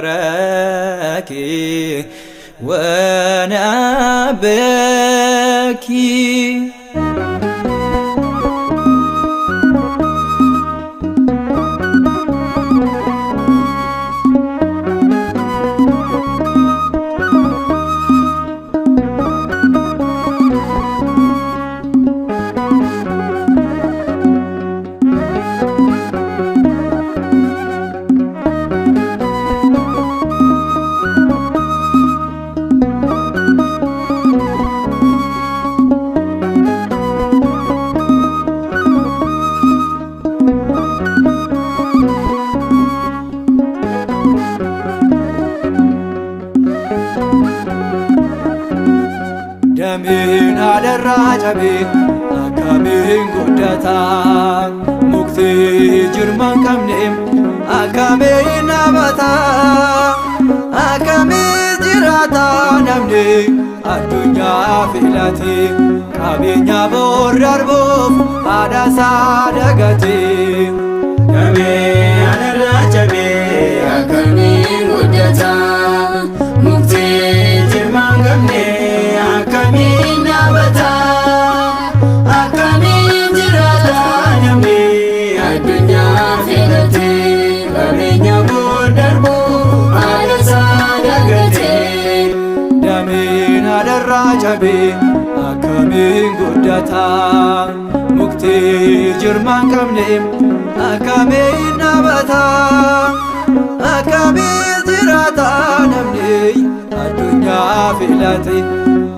ናፈቅረኪ ወነአብኪ Damin adarra cabe akkamiin guddata mukti jirman qabneem akkamiin dhaabata akkamiin jiraata namni addunyaa filate qabeenya bor darbuuf haadha isaa dagate. Damin adarra cabe akkamiin guddata mukti jirman qabneem akkamiin dhaabata akkamiin jiraata namni addunyaa filate qabeenya bor darbuuf haadha isaa dagate. Damin adarra cabe akkamiin guddata mukti jirman qabneem akkamiin dhaabata akkamiin jiraata namni addunyaa filate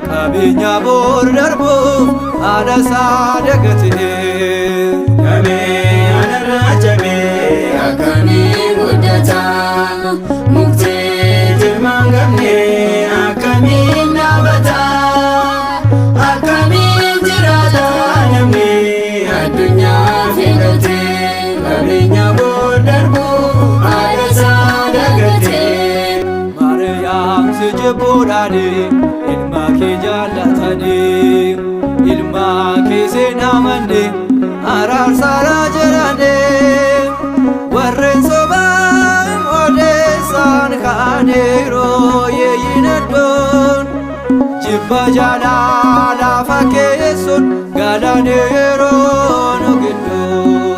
qabeenya bor darbuuf haadha isaa dagate. Damin adarra cabe akkamiin guddata mukti jirman qabneem akkamiin dhaabata akkamiin jiraata namni addunyaa filate qabeenya bor darbuuf haadha isaa dagate. Maariyaam si jibbuudhaani ilma kee jaallatani ilma kee sin amanne araarsaadha jedhani warreen sobaan odeessaan kaaniiru yeeyyin hedduun jibba jaalala fakkeessuun galaniiru nu gidduu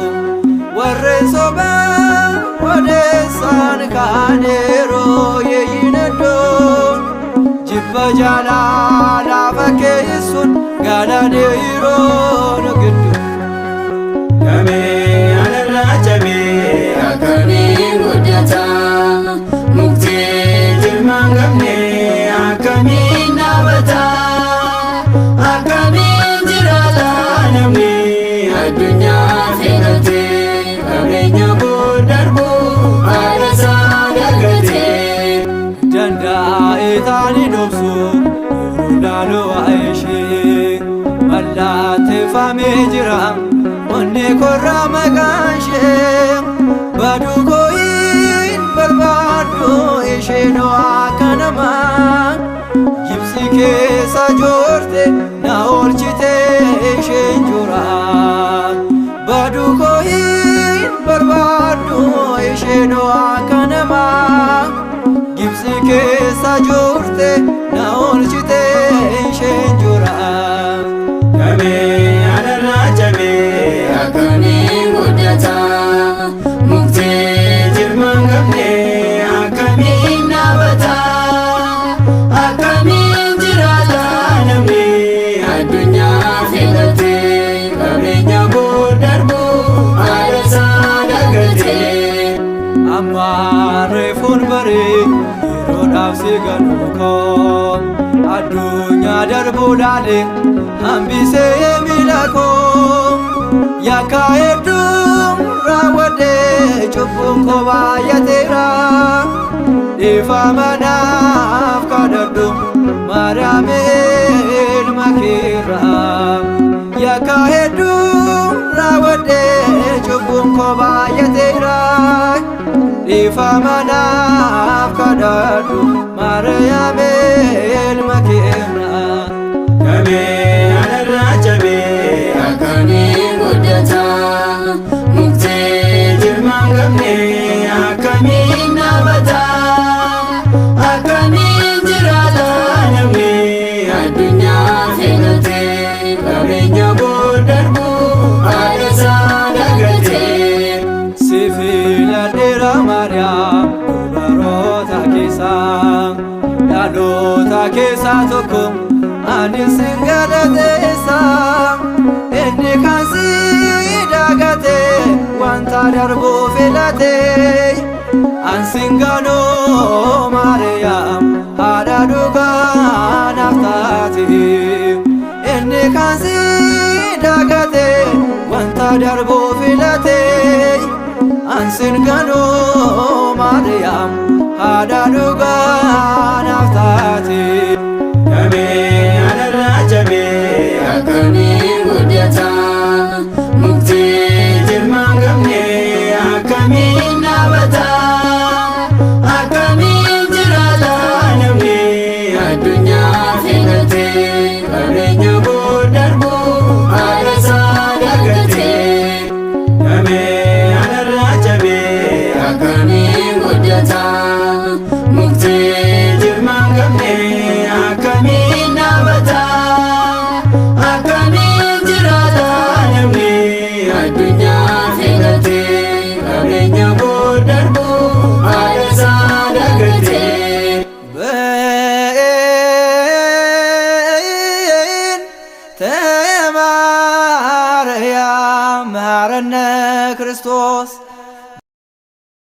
warreen sobaan odeessaan kaaniiru yeeyyin hedduun jibba jaalala fakkeessuun galaniiru nu gidduu. Damin adarra cabe akkamiin guddata mukti jirman qabneem akkamiin dhaabata akkamiin jiraata namni addunyaa filate qabeenya bor darbuuf haadha isaa dagate. Danda'e taani dhobsu yeroo laaloo waa'ee ishee mallatteeffamee jira onni korraa maqaan ishee baduu koo'in barbaaddu isheenoo akka namaa jibsi keessa joorte na oolchite isheen jura baduu koo'in barbaaddu isheenoo akka namaa jibsi keessa joorte na oolchite isheen jura. Damin adarra cabe akkamiin guddata mukti jirman qabneem akkamiin dhaabata akkamiin jiraata namni addunyaa filate qabeenya bor darbuuf haadha isaa dagate. Amma reefuun baree yeroodhaaf si galuu koo addunyaa darbuu laale hambisee miila koo yakka hedduu raawwadhee cubbuun koo baay'ateera dhiifama naaf kadhadhu Maariyaam ilma keerraa yakka hedduu raawwadhee cubbuun koo baay'ateera dhiifama naaf kadhadhu Maariyaam ilma keerraa. Damin adarra cabe akkamiin guddata mukti jirman jirmaan gamne akkamiin dhaabata akkamiin jiraata namni addunyaa filatee qabeenya booddarbu haadhasaa dagatee. Si filadheera Maariyaam dubaroota keessaa dhaloota keessaa tokko ani sin galateessa inni kan si dagate wanta darbu filate an sin ganoo Maariyaam haadha dhugaa naaf taate inni kan si dagate wanta darbu filate an sin ganoo Maariyaam haadha dhugaa naaf taate. Jamee anarraa jamee akkamiin guddata muktii jirmaan gamne akkamiin dhaabata.